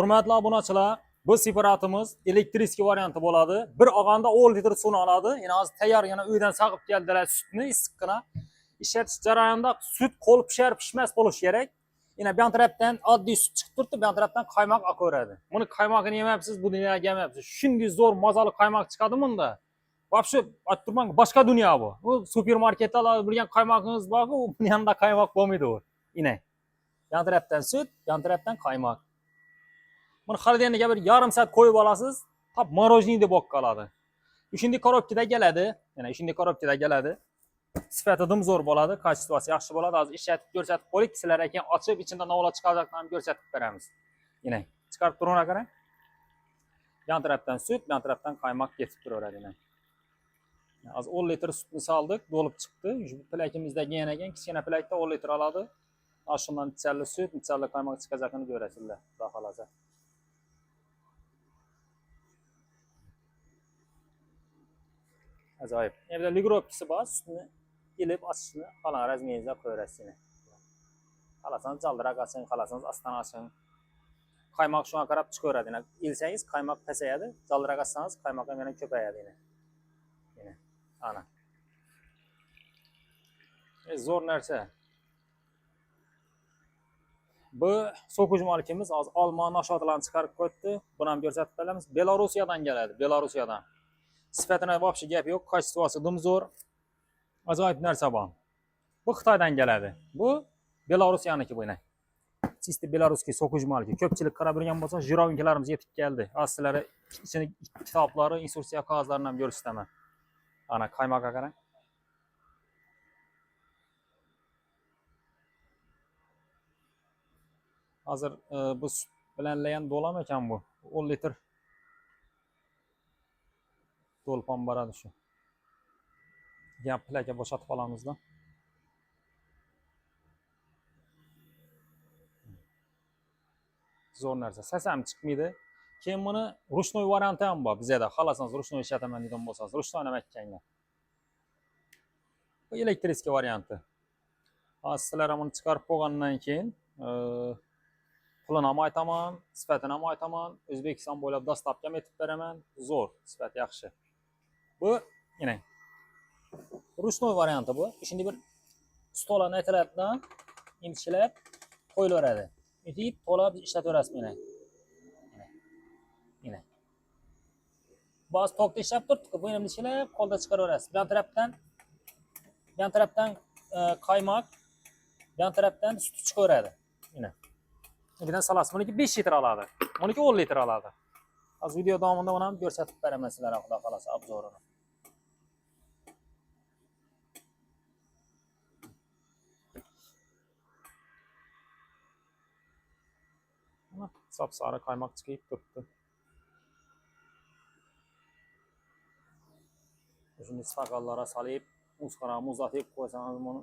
Hurmatli obunachilar, bu separatimiz elektriskiy varianti bo'ladi. Bir og'anda 10 litr suvni oladi. Yana hozir tayyor yana uydan saqib keldilar sutni issiqqina. Ishlatish jarayonida sut qo'l pishar pishmas bo'lishi kerak. Yana bu tarafdan oddiy sut chiqib turibdi, bu tarafdan qaymoq oqaveradi. Buni qaymoqini yemayapsiz, bu dunyoga yemayapsiz. Shunday zo'r mazali qaymoq chiqadi bunda. Вообще, ayttirman, boshqa dunyo bu. Bu supermarketlarda bilgan qaymoqingiz borku, bu yanında qaymoq bo'lmaydi u. Ine. Bu tarafdan sut, bu tarafdan qaymoq. Buni xolodilnikka bir yarim soat qo'yib olasiz, top morojniy deb bo'lib qoladi. Shunday korobkada keladi, yana shunday korobkada keladi. Sifati zo'r bo'ladi, kачествоsi yaxshi bo'ladi. Hozir ishlatib ko'rsatib qo'ydik, sizlarga keyin ochib ichidan nima chiqajaqini ko'rsatib beramiz. Yana chiqarib turinglar qarang. Yan tarafdan sut, yan tarafdan qaymoq ketib turaveradi. Hozir 10 litr sutni soldik, to'lib chiqdi. Shu plakimizdagi yana ekan, kichkina plakda 10 litr oladi. Shundan nichalli sut, nichalli qaymoq chiqajaqini ko'rasizlar, xudo xolasa. Ajoyib. Endi ligrovkasi bor, sutni ilib ochishni falan razmeringizga qo'yaverasizlar. Xalasangiz jaldiroq oching, xalasangiz astan oching. Qaymoq shunga qarab chiqaveradi. Ilsangiz qaymoq pasayadi, jaldiroq ochsangiz qaymoq ham yana ko'payadi. Yana. Ana. Zo'r narsa. Bu so'kuj markamiz hozir Olmon noshotlarni chiqarib qo'ydi. Buni ham ko'rsatib beramiz. Belorusiyadan keladi, Belorusiyadan. Sifatini вообще gap yo'q, kачествоsi zo'r. Ajoyib narsa bu. Bu Xitoydan keladi. Bu Belorusiyaniki bu. Чисто beloruskiy so'kuj marka. Ko'pchilik qarab turgan bo'lsa, jirovinkalarimiz yetib keldi. Asllari ichini kitoblari, instruksiya qog'ozlarini ham ko'rsataman. Ana qaymoqqa qarang. Hozir bu sut bilan layan do'lam ekan bu. 10 litr to'lpon boradi shu. Gap plaka bo'shatib olamizda. Zo'r narsa. Sasam chiqmaydi. Keyin buni ruchnoy varianti ham bor. Bizda xolasangiz ruchnoy ishlataman degan bo'lsangiz, ruchnoy ham aytganlar. Bu elektriskiy varianti. Hozir sizlar buni chiqarib qo'ygandan keyin pulini ham aytaman, sifatini ham aytaman. O'zbekiston bo'ylab dostavka ham etib beraman. Zo'r, sifat yaxshi. Bu yine ruchnoy varianti bu. Shunday bir stolani aytaradidan imchilab qo'yilaveradi. Itib to'lab ishlataverasiz meni. Yine. Ba'zi tokda ishlab turibdi-ku, bu endi ishlab qo'lda chiqaraverasiz. Bu tarafdan qaymoq, bu tarafdan sut chiqaveradi. Yine. Bundan salasi buniki 5 litr oladi. Buniki 10 litr oladi. Hozir video davomida buni ham ko'rsatib beraman sizlarga, xudo xolasa, obzorini. Sapsari qaymoq chiqib turibdi. Shuni staqonlarga solib, muzlatib qo'ysangiz buni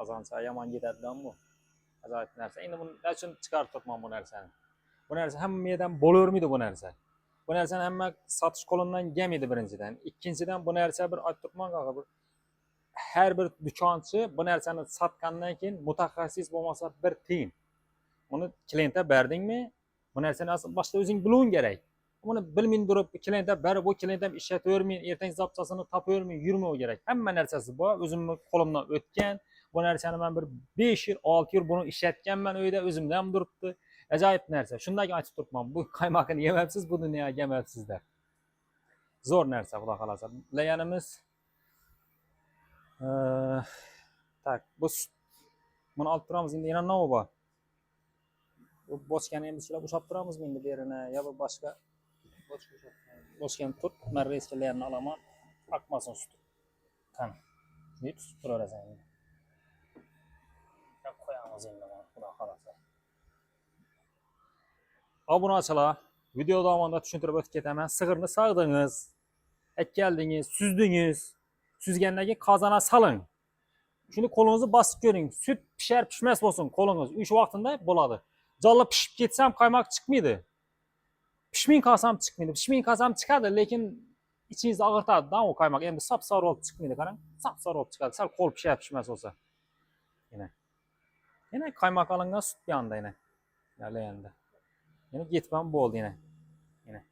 azoncha yomon ketadigan bu. Ajoyib narsa. Endi buni uchun chiqarib turibman bu narsani. Bu narsa hammadan bo'lavermaydi bu narsa. Bu narsani hamma sotish qo'limdan kelmaydi birinchidan. Ikkinchidan bu narsa bir aytib turibman, har bir do'konchi bu narsani sotgandan keyin mutaxassis bo'lmasa bir tiyin. Buni klientga berdingmi? Bu narsani asl boshda o'zing biluving kerak. Buni bilmay turib klientga berib, bu klient ham ishlatavermay, ertangi zapchasini topavermay yurmay kerak. Hamma narsasi bor, o'zimni qo'limdan o'tgan. Bu narsani men bir 5 yil, 6 yil buni ishlatganman uyda, o'zimda ham turibdi. Ajoyib narsa. Shundan aytib turibman, bu qaymoqni yemayapsiz, bu dunyoga kelmayapsizlar. Zo'r narsa, xudo xolasa. Layanimiz tak, buni olib turamiz. Endi yana nima bor? Bu bochkani endi ishlab ushlab turamizmi endi bu yerine yo bu boshqa bochkani tut, men reskalarni olaman, aqmasin sut. Qani. Yut turaverasan endi. Qo'yamiz endi buni, xudo xolasa. Obunachilar, video davomida tushuntirib o'tib ketaman. Sig'irni sog'dingiz, akkeldingiz, suzdingiz. Suzgandan keyin qozonga soling. Shuni qo'lingizni bosib ko'ring. Sut pishar pishmas bo'lsin qo'lingiz. O'sha vaqtida bo'ladi. Jalla pishib ketsa ham qaymoq chiqmaydi. Pishmay qolsa ham chiqmaydi. Pishmay qolsa ham chiqadi, lekin ichingizni og'irtadi-da u qaymoq. Endi sap-sari bo'lib chiqmaydi, qarang. Sap-sari bo'lib chiqadi. Sal qo'l pishar pishmas bo'lsa. Yana qaymoq olingan sut bu yoqda yana. Endi. Yine gitmem bu oldu yine. Yine.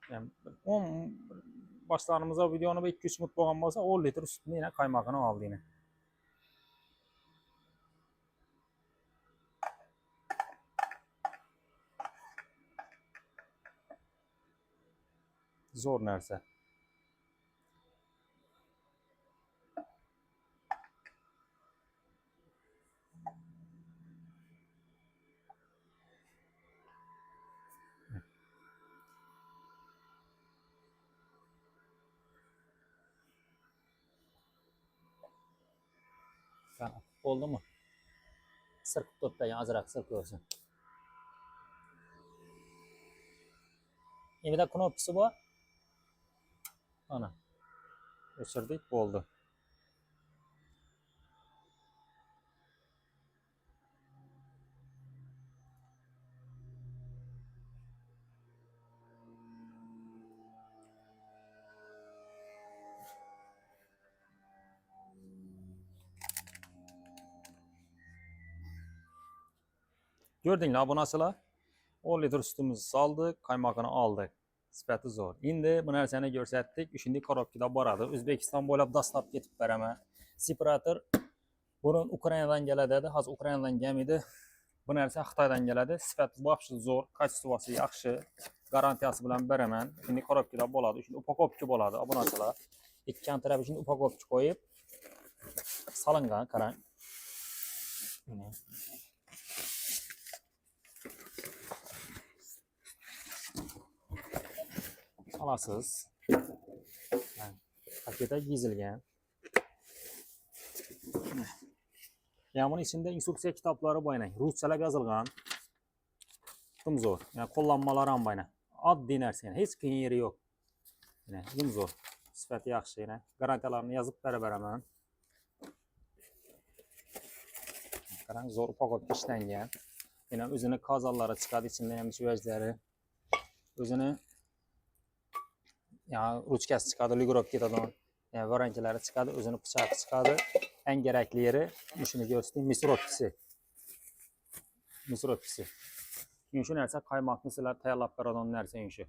Yani 10 başlarımıza videonu bir 2-3 minut boğan olsa 10 litre sütünü yine kaymakını aldı yine. Zor nerse. Tamam. Oldu mu? Sırf tut da yani azırak sırf olsun. Evde knopkası var. Ana. Geçirdik. Oldu. Gördün mü bu nasıl? 10 litre sütümüzü saldık. Kaymakını aldık. Sifati zor. Şimdi bu narsani görsətdik. 3-cü korobkada baradı. Özbekistan boylab dastlab ketib berəmə. Separator bunun Ukraynadan gələdədi. Haz Ukraynadan gəlmidi. Bu narsa Xitaydan gəladi. Sifati vapşı zor, kачествосы yaxşı. Garantiyası bilan berəmən. Şimdi korobkada boladı. Şimdi upakovka boladı. Bu narsalar. İki yan tərəfi şimdi upakovka qoyub salıngan, qarang. Alasız. Yani, pakete gizilgen. Yani bunun içinde instruksiya kitapları bayna. Rusçalab yazılgan. Tım zor. Yani kullanmaları ham bayna. Addi narsa yani. Heç qiyin yeri yo'q. Yani tım zor. Sifati yaxshi yani. Garantiyalarını yazıb berə-berəmən. Qarang zor upakovka ishlangan. Yine özünü kazalları çıkardı içinde hem süvecleri. Özünü yani ruçkası çıkardı, ligorok gitadan. Yani varankileri çıkardı, özünü bıçağı çıkardı. En gerekli yeri, işini göstereyim, misir otkisi. Misir otkisi. Yunşu nerse kaymak mısırlar tayarlap veradan nerse yunşu.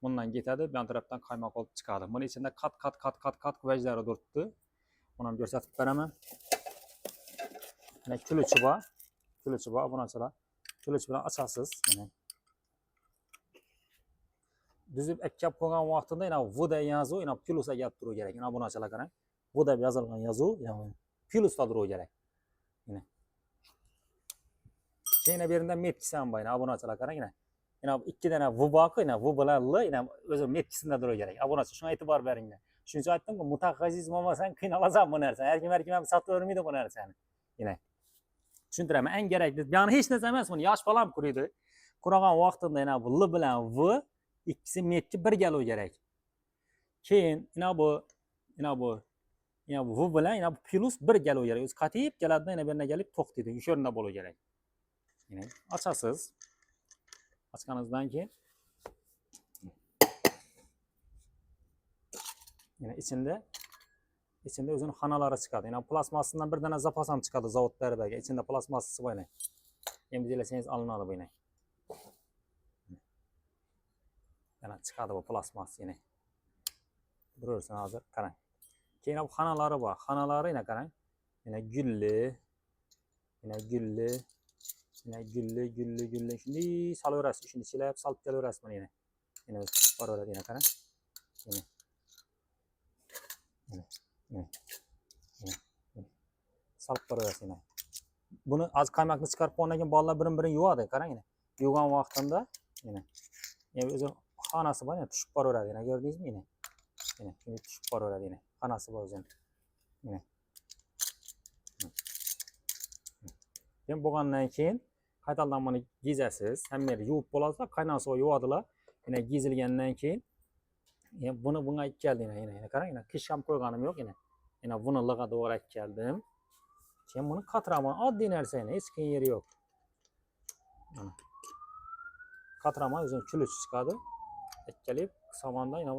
Bundan getirdi, bir taraftan kaymak olup çıkardı. Bunun içinde kat kuvvecleri durttu. Onu gösterip veremem. Yani külü çubuğa, buna açıla. Külü çubuğa açasız. Yani. Düzüp ekkap koygan vaxtında yine V degan yazı yine plusa gelip duruyor gerek. Yine bunu açala qarang. V deb yazılgan yazı yani plusda duruyor gerek. Yine. Yine birinden metkisi ham bayna. Bunu açala qarang yine. Yine ikki tane V bakı yine V bilan L yine o'zi metkisinde duruyor gerek. Bunu açsa şuna e'tibor bering. Shuncha aytdim ki mutaxassis bo'lmasang qiynalasan bu narsa. Her kim ham sotavermaydi bu narsani. Yine. Tushuntiraman. En gerekli. Yani hech narsa emas buni. Yosh bolam quriydi. Quragan vaqtida yine L bilan V ikkisi metki bir geliyor gerek. Keyin yine bu V bilan yine bu plus bir geliyor gerek. O'zi qatiyib keladi, yine birine gelip to'xtaydi. O'sha o'rinda bo'lishi gerek. Yine açasız. Açganingizdan keyin yine içinde o'zining xonalari chiqadi. Yine plasmasından bir dana zapas ham chiqadi zavodlardagi. İçinde plasmasasi bor yine. Emzilasangiz alınadi bu yine. Yana chiqadi bu plasmas yine. Durursun hozir, qarang. Keyin bu xonalari bor. Xonalari yine qarang. Yine gulli. Shunday salaverasiz. Shunday chilab solib kelaverasiz buni yine. Yine boraveradi yine qarang. Yine. Solib boraverasiz yine. Buni az qaymoqni chiqarib qo'ygandan keyin bolalar birin-birin yuvadi. Qarang yine. Yuvgan vaqtida yine. Yani o'zi xonasi bor, yine tushib boraveradi yine. Ko'rdingizmi yine? Yine tushib boraveradi yine. Xonasi bor o'zining. Yine. Keyin bo'lgandan keyin qaytadan buni gizasiz. Hamma yuvib bo'lsa, qaynoq suv yuvadilar. Yine gizilgandan keyin buni bunga olib keldim yine. Qarang, yine qish ham qo'yganim yo'q yine. Yine buni lig'ada olib keldim. Keyin buni qatraman, oddiy narsa yine, hech qiyin yeri yo'q. Mana. Qatraman o'zining kuluchi chiqadi. Ekkalib, samonda yine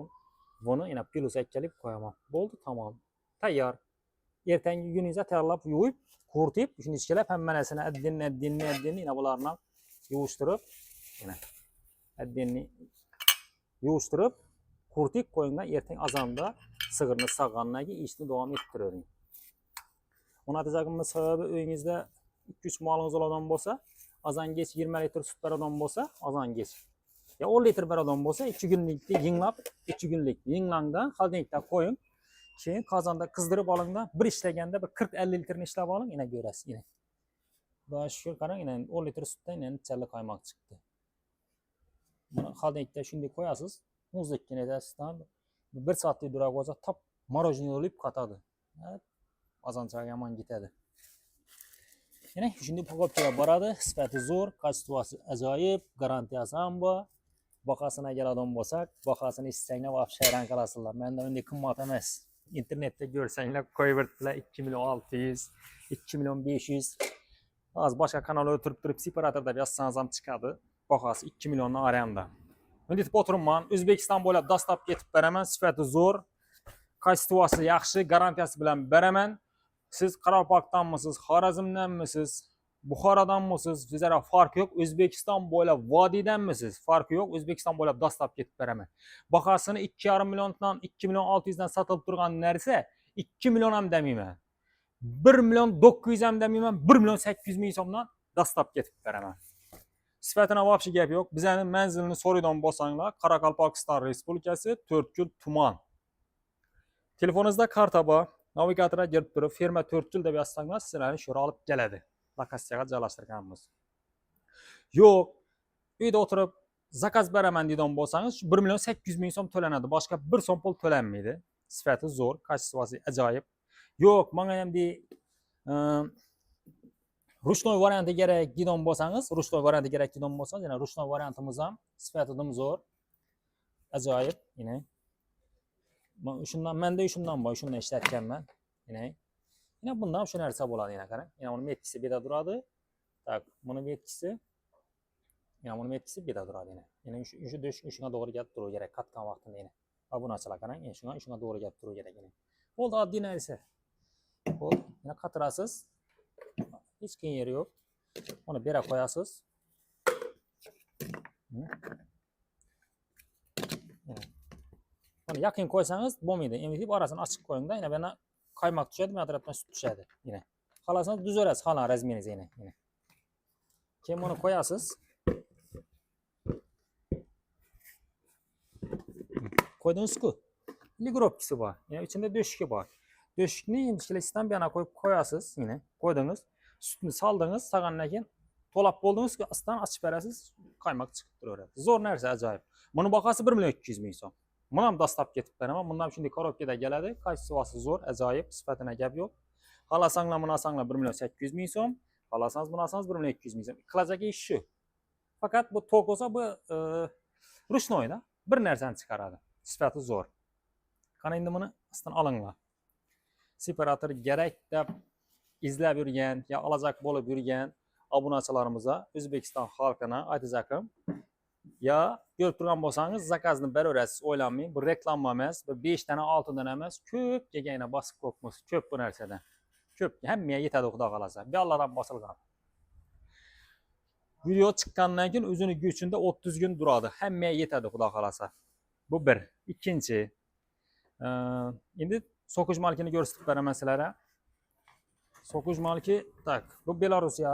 bunu yine plus ekkalib qo'yaman. Bo'ldi, tamam. Tayyor. ertangi kuningizda tayyorlab yuvib, quritib, shuni ichkalab hammasini addinni yana bularni yuvishtirib, yana addinni yuvishtirib, quritib qo'yinglar, ertang azonda sig'irni sog'gandan keyin ishni davom ettiravering. Uni atacağımız sababi uyingizda 2-3 moling'iz oladigan bo'lsa, azongacha 20 litr sut beradigan bo'lsa, azongacha. Ya 10 litr beradigan bo'lsa, 2 kunlikni yinglab, 2 kunlikni yinglangdan xolodilnikda qo'ying. Keyin qozonda qizdirib olingda, bir ishlaganda bir 40-50 litrni ishlab oling, yana ko'rasiz, yana. Xudoga shukr, qarang, yana 10 litr sutdan yana chala qaymoq chiqdi. Buni xolodilnikda shunday qo'yasiz, muzdekni edasiz, 1 soatlik durab bo'lsa, top morojniy bo'lib qotadi. Azonchaga yomon ketadi. Yana shunday pakopchaga boradi, sifati zo'r, kачествоsi ajoyib, garantiyasi ham bor. Bahosini keladigan bo'lsak, bahosini eshitsanglar vobshe hayron qolasizlar. Menda unday qimmat emas. İnternetda ko'rsanglar qo'yibirdilar 2 million 600, 2 million 500. Hozir boshqa kanalda turib separator deb yozsangiz ham chiqadi. Bahosi 2 milliondan oranda. Endi deb o'tiribman, O'zbekiston bo'ylab dastlab ketib beraman, sifati zo'r, kачествоsi yaxshi, garantiyasi bilan beraman. Siz Qoraqalpog'danmisiz, Xorazmdanmisiz, Buxorodanmisiz, sizlarga farqi yo'q. O'zbekiston bo'ylab vodiydanmisiz, farqi yo'q. O'zbekiston bo'ylab dastlab ketib beraman. Bahosini 2,5 milliondan 2 million 600 dan sotilib turgan narsa 2 million ham demayman. 1 million 900 ham demayman, 1 million 800 ming so'mdan dastlab ketib beraman. Sifatini vobshe gap yo'q. Bizning manzilni so'raydigan bo'lsanglar, Qoraqalpog'iston Respublikasi, To'rtko'l tuman. Telefoningizda karta bor. Navigatorga girib turib, firma 4 yil deb yozsanglar, sizlarni shu olib keladi. Lokatsiyaga joylashtirganmiz. Yo'q, uyda o'tirib zakaz beraman deydigan bo'lsangiz, 1 million 800 ming so'm to'lanadi. Boshqa 1 so'm pul to'lanmaydi. Sifati zo'r, kачествоsi ajoyib. Yo'q, menga ham ruchnoy varianti kerak deydigan bo'lsangiz, yana ruchnoy variantimiz ham sifati zo'r, ajoyib, yana menda shundan bor, shundan ishlatganman. Yana bundan shu narsa bo'ladi, yana qarang. Yana uni metkisi beda turadi. Tak, buni metkisi. Yana buni metkisi beda turadi, yana. Yana shu shunga to'g'ri kelib turishi kerak qatgan vaqtida, yana. Va buni ochila qarang, shunga to'g'ri kelib turishi kerak, yana. Bo'ldi, oddiy narsa. Bo'ldi, yana qatirasiz. Hech qiyin yeri yo'q. Uni bera qo'yasiz. Buni yaqin qo'ysangiz bo'lmaydi. Endi orasini ochib qo'yingda, yana bana qaymoq tushadi, bu tarafdan sut tushadi. Yana. Xolasangiz tuzaverasiz, xola razmeringiz yana. Keyin buni qo'yasiz. Qo'ydingiz-ku. Ligrovkasi bor. Yana ichida do'shki bor. Do'shkni imchilasidan bu yana qo'yib qo'yasiz, yana. Qo'ydingiz. Sutni soldingiz, sag'andan keyin to'lab bo'ldingiz-ku, astdan ochib berasiz, qaymoq chiqib turaveradi. Zo'r narsa, ajoyib. Buni bahosi 1 million 200 ming so'm. Buni ham dastlab ketib beraman. Bundan shunday korobkada keladi. Kачествоsi zo'r, ajoyib, sifatine gap yo'q. Xolasanglar, buni olsanglar 1 million 800 ming so'm. Xolasangiz, buni olsangiz 1 million 200 ming so'm. Qilajak ish shu. Faqat bu tok bo'lsa, bu ruchnoyda bir narsani chiqaradi. Sifati zo'r. Qani endi buni astdan olinglar. Separator kerak deb izlab yurgan, ya olajak bo'lib yurgan obunachilarimizga O'zbekiston xalqina aytajakim. Ya ko'rib turgan bo'lsangiz, zakazni beraverasiz, o'ylanmang. Bu reklama emas, bu 5 dana 6 dana emas, ko'p kelganda bosib qo'yibmiz. Ko'p bu narsadan. Ko'p, hammaga yetadi xudo xolasa. Belladan bosilgan. Video chiqqandan keyin o'zini go'chinda 30 kun turadi. Hammaga yetadi xudo xolasa. Bu bir. Ikkinchi, endi so'qish malkini ko'rsatib beraman sizlarga. So'qish malki, tak, bu Belorussiya.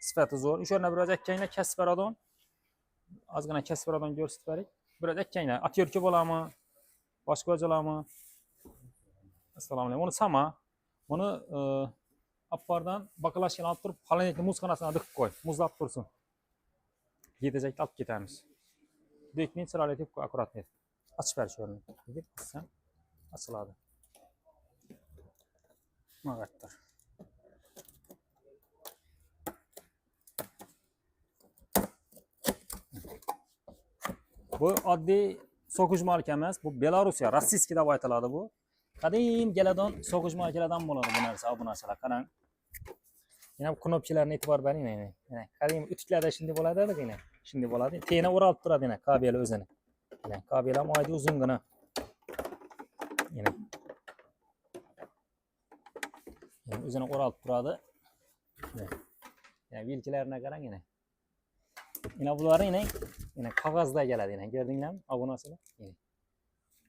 Sifati zo'r. O'sha yerda biroz akkanglar kasb beradigan. Ozgina kasb beradigan ko'rsatib bering. Biroz akkanglar, atyerka bo'ladimi? Boshqa o'jalarmi? Assalomu alaykum. Uni sama. Buni appardan baklashkani olib turib, xolodilnikni muzxonasiga diqib qo'y. Muzlab tursin. Yetajakda olib ketamiz. Dekning chiroyli deb akkuratni. Ochib berish o'rni. Deb qilsam ochiladi. Mag'atdir. Bu oddiy so'qish marka emas, bu Belorussiya, rossiyskiy deb aytiladi bu. Qadim keladigan so'qish markalardan bo'ladi bu narsa, bu narsalar. Qarang. Yana bu knopkalarni e'tibor bering, mana. Qadim utiklarda shunday bo'ladi-ku, yana. Shunday bo'ladi. Tena o'ralib turadi, yana kabel o'zini. Yana kabel ham oydi uzungina. Yana. O'zini o'ralib turadi. Yani vilkilerine qarang yine. Yine buları yine qog'ozda keladi yine. Gördinglarmi? Obunasilar.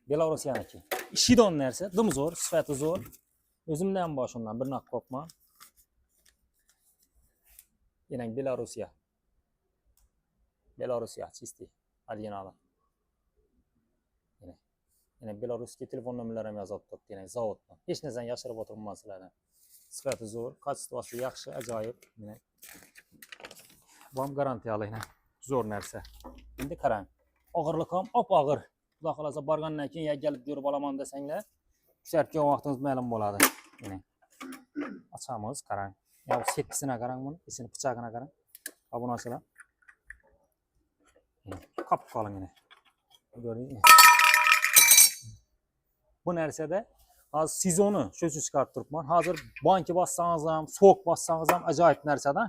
Belarusyaniki. Shidon narsa, dim zo'r, sifati zo'r. O'zimda ham bor shundan bir naq qo'pman. Yine Belarusya. Belarusya чистый, originali. Yine Belarusga telefon nomerlari ham yozib turibdi, yine zavoddan. Hech narsani yashirib o'tiribman sizlardan. Sifati zo'r, kачествоsi yaxshi, ajoyib. Yine bu ham garantiyali yine. Zo'r narsa. Endi qarang. Og'irlik ham op-og'ir. Xudo xolasa borgandan keyin yagalib yurib olaman desanglar, tushayotgan vaqtingiz ma'lum bo'ladi. Yine. Ochamiz, qarang. Ya bu sepkisini qarang buni, ichini pichog'ini qarang. Bu narsalar. Qop qolin yine. Ko'rdingizmi? Bu narsada hozir sezoni shu uchun chiqarib turibman. Hozir banki bossangiz ham, so'q bossangiz ham ajoyib narsada.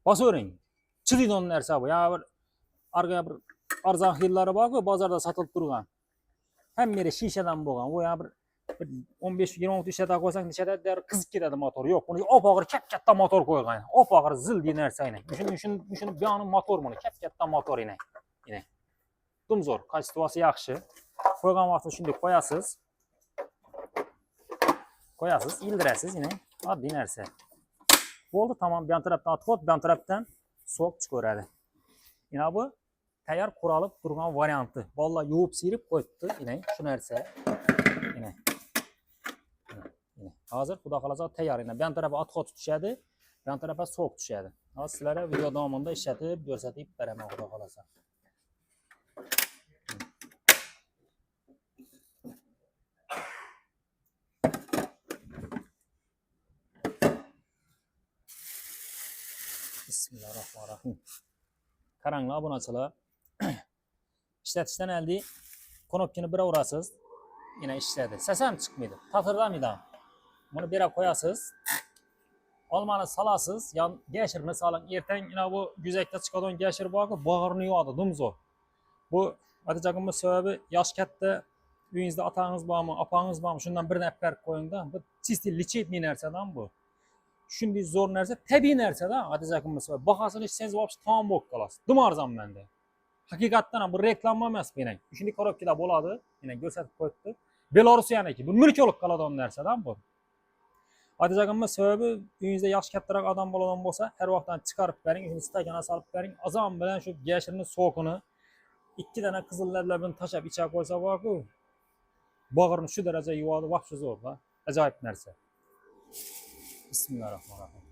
Bosavering. Chidiydigan narsa bu. Ya bir arga bir arzon xillari bor-ku, bozorda sotilib turgan. Hamma shishadan bo'lgan. Bu ya bir 15-20 minut ishlata qo'ysang, ichida qizib ketadi motor. Yo'q, buni op-og'ir katta motor qo'ygan. Op-og'ir zildi narsa ine. Shuni buyoni motor buni, katta motor ine. Dim zo'r, kачествоsi yaxshi. Qo'ygan vaqtda shunday qo'yasiz. Qo'yasiz, ildirasiz yine. Oddiy narsa. Bo'ldi, tamam. Bu tarafdan atqot, bu tarafdan so'q chiqaradi. Yine bu tayyor quralib turgan varianti. Vallahi yuvib sirib qo'yibdi, yine shu narsa. Yine. Hozir xudo xolasa tayyor. Yine bu tarafa atqot tushadi, bu tarafa so'q tushadi. Hozir sizlarga video davomida ishlatib ko'rsatib beraman xudo xolasa. Bismillahirrahmanirrahim. Qaranglar obunachilar. Ishlatishdan oldin knopkani bir urasiz. Yine ishladi. Sasam chiqmaydi. Ta'tirlamaydi. Buni berib qo'yasiz. Olmani solasiz, yon gashirni soling. Ertang yine bu guzakda chiqadigan gashir borku, bog'irni yuvadi, dumzo'r. Bu atacağımız sebebi yosh katta uyingizda otangiz bormi, opangiz bormi, shundan birini olib berib qo'yingda. Bu чистый лечебный narsadan bu. Shunday zo'r narsa, tabiiy narsa-da, atacağımız sebebi. Bahasini ichsangiz вообще tamom bo'lib qolasiz. Dim arzon menda. Haqiqatdan ham bu reklama emas meni. Shunday korobkada bo'ladi, yine ko'rsatib qo'yibdi. Belarusyaniki. Bu mulkchilik qiladigan narsadan bu. Atacağımız sebebi uyingizda yosh kattaroq odam bo'ladigan bo'lsa, har vaqtdan chiqarib bering, shuni stakana solib bering. Azon bilan shu gashirni so'qini 2 dana qizil labini tashab ichga qo'ysa borku, bog'irni shu daraja yuvadi, vaqti zo'r va ajoyib narsa. Bismillahirrahmanirrahim.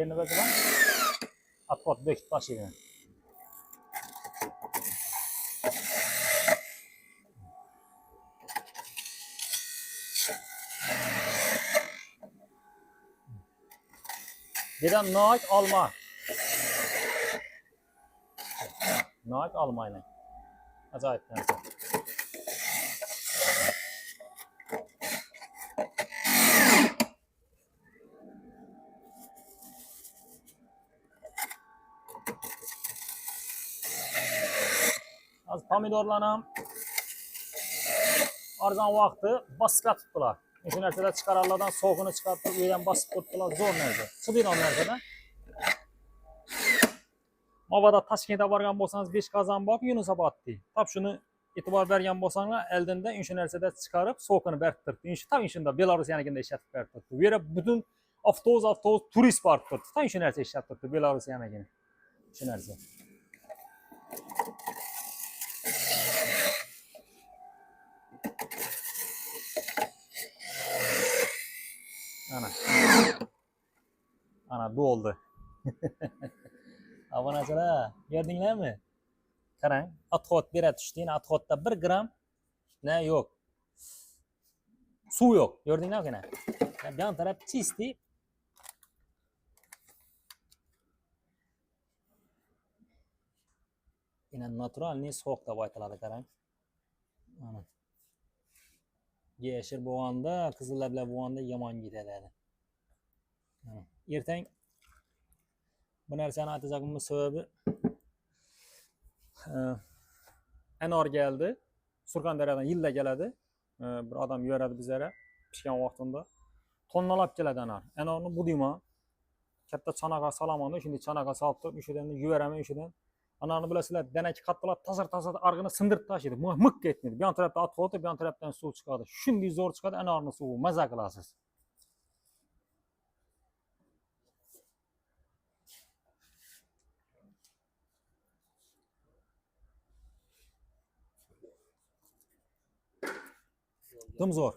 Erini bakalım. Atqot bekitib tashlayman. Dedim noyk olma. Noyk olmayın. Ajoyib narsa. Az pomidorlarni ham arzon vaqti bosib tutdilar. Shu narsada chiqararlardan so'g'ini chiqarib, uydan bosib qo'ydilar, zo'r narsa. Chidiydigan narsa-da. Mavada Toshkentga borgan bo'lsangiz 5 qozon bor, Yunusobodda. Top shuni e'tibor bergan bo'lsanglar, oldinda shu narsada chiqarib, so'qini berib turibdi. Tam shunda Belarusyanikida ishlatib berib turibdi. Bu yerda butun avtobus turist bor turibdi. Tam shu narsa ishlatib turibdi Belarusyanikini. Shu narsa. Ana bu oldu. Obunachilar, gördinglarmi? Qarang, atqot beradi tushdi. Atqotda 1 gram ne yo'q. Suv yo'q. Gördinglarmi? Bu taraf чистый. Yine naturalniy so'q deb aytiladi, qarang. Mana. Yashil bo'lganda, qizil lablar bo'lganda yomon ketadi. Ertang bu narsani aytacağımız sebebi anor geldi. Surxondaryodan yilda keladi. Bir odam yuradi bizlara pishgan vaqtida. Tonnalab keladi anor. Anorni budima katta chanaga solamanda, shunday chanaga solib turib, o'shadan yuvaraman, o'shadan. Anorni bilasizlar, danaki qattiqlab tasir arg'ini sindirib tashlaydi. Miq ketmaydi. Bu yon tarafdan ot qo'yib, bu yon tarafdan suv chiqadi. Shunday zo'r chiqadi anorni suvi, maza qilasiz. Dim zo'r,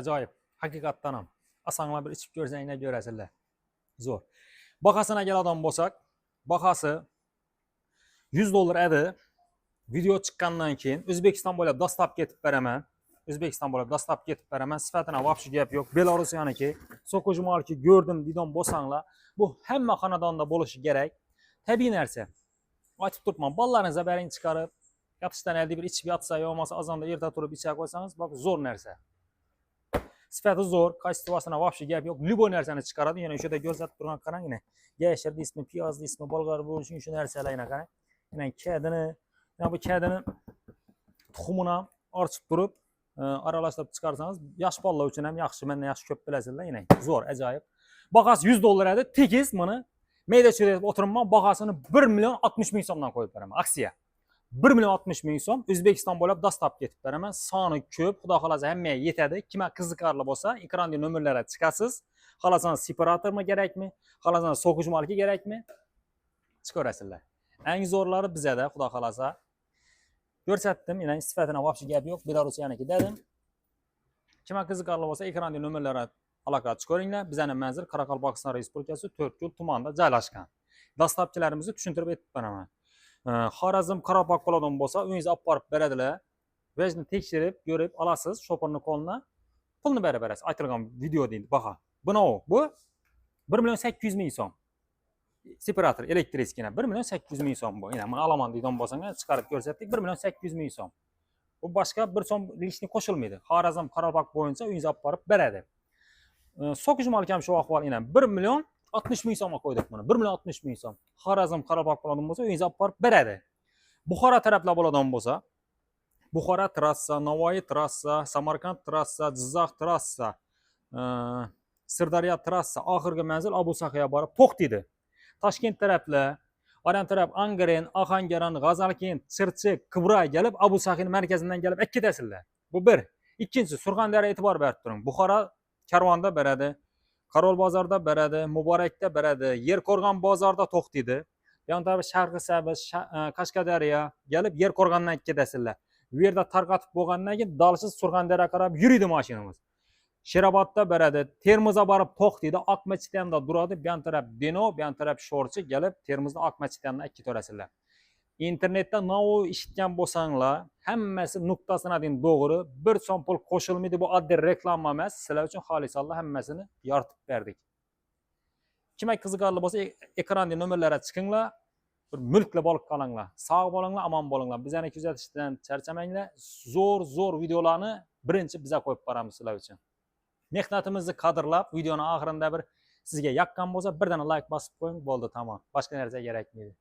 ajoyib, haqiqatdan ham. Asanglar bir ichib ko'rsanglar ko'rasizlar. Zo'r. Bahasına keladigan bo'lsak, bahası $100 edi. Video chiqqandan keyin O'zbekiston bo'ylab dastlab ketib beraman. O'zbekiston bo'ylab dastlab ketib beraman. Sifatini вообще gap yo'q. Belarusyaniki, Sokojumalki ko'rdim degan bo'lsanglar, bu hamma xonadonda bo'lishi kerak. Tabiiy narsa. Aytib turibman, bolalaringizni bering chiqarib, yotishdan elde bir ichib yotsa, yo bo'lmasa azonda erta turib icha qo'ysangiz, bak zo'r narsa. Sifati zo'r, kачествосына вообще gap yo'q. Любой narsani chiqaradi. Yana o'shada ko'rsatib turgan qarang, mana. Yashirdi ismi, piyozli ismi, bolg'ar bo'lishi shu narsalarni qarang. Yana kadini, yana bu kadini tuxumini orchib turib, aralashtirib chiqarsangiz, yosh bolalar uchun ham yaxshi. Mendan yaxshi ko'p bilasizlar, yana. Zo'r, ajoyib. Bahasi $100 edi. Tekis buni mayda-cho'da deb o'tiribman, bahasini 1.60.000 so'mdan qo'yib beraman. Aksiya. 1.60.000 so'm O'zbekiston bo'ylab dastlab ketib beraman. Soni ko'p, xudo xolasa hammaga yetadi. Kimga qiziqarli bo'lsa, ekranda nomerlarga chiqasiz. Xolasangiz separatormi kerakmi? Xolasangiz so'qishmalki kerakmi? Chiqarasizlar. Eng zo'rlari bizada, xudo xolasa. Ko'rsatdim, yana sifatini вообще gap yo'q. Belarusyaniki dedim. Kimga qiziqarli bo'lsa, ekranda nomerlarga aloqa chiqaringlar. Bizning manzil Qoraqalpog'iston Respublikasi 4 yo'l tumanida joylashgan. Dastlabchilarimizni tushuntirib aytib beraman. Xorazm Qorabog' bo'ladigan bo'lsa, uyingizni olib borib beradilar. Vajni tekshirib, ko'rib olasiz, sho'pirni qo'lini, pulni berib berasiz. Aytilgan video deydi, baho. Bu 1.800.000 so'm. Separator elektriskina 1.800.000 so'm bu. Yana men olaman deydigan bo'lsang, chiqarib ko'rsatdik, 1.800.000 so'm. Bu boshqa bir so'm lishni qo'shilmaydi. Xorazm Qorabog' bo'yicha uyingizni olib borib beradi. So'qishmalki ham shu ahvol, yana 1.60.000 so'mga qo'ydik buni. 1.60.000 so'm. Xorazm Qorabog' bo'ladigan bo'lsa, uyingizni olib borib beradi. Buxoro taraflar bo'ladigan bo'lsa, Buxoro trassa, Navoiy trassa, Samarqand trassa, Jizzax trassa, Sirdaryo trassa, oxirgi manzil Abu Saxiya borib to'xtaydi. Toshkent taraflar, Oran taraf Angren, Ohangaron, G'azalkent, Chirchiq, Qibray kelib Abu Saxiyaning markazidan kelib ketasizlar. Bu bir. Ikkinchi, Surxondaryoga e'tibor berib turing. Buxoro karvonda beradi. Qarol bozorda beradi, Muborakda beradi, Yerqo'rg'on bozorda to'xtaydi. Bu yon taraf Sharqi Sabz, Qashqadaryo kelib Yerqo'rg'ondan ketasizlar. Bu yerda tarqatib bo'lgandan keyin dalsiz Surxondaryoga qarab yuriydi mashinamiz. Sherobodda beradi, Termizga borib to'xtaydi, Oqmachitanda duradi, bu yon taraf Deno, bu yon taraf Sho'rchi kelib Termizda Oqmachitanda ikki to'rasizlar. İnternetda novu eshitgan bo'lsanglar, hammasi nuqtasına deyin to'g'ri, bir so'm pul qo'shilmaydi, bu oddiy reklama emas, sizlar uchun xolisonlar hammasini yoritib berdik. Kimga qiziqarli bo'lsa, ekranda nomerlarga chiqinglar, bir mulkli bo'lib qolinglar. Sog' bo'linglar, omon bo'linglar. Bizani kuzatishdan charchamanglar. Zo'r videolarni birinchi biza qo'yib boramiz sizlar uchun. Mehnatimizni qadrlab, videoning oxirida bir sizga yoqqan bo'lsa, birdan like bosib qo'ying, bo'ldi, tamom. Boshqa narsa kerakmaydi.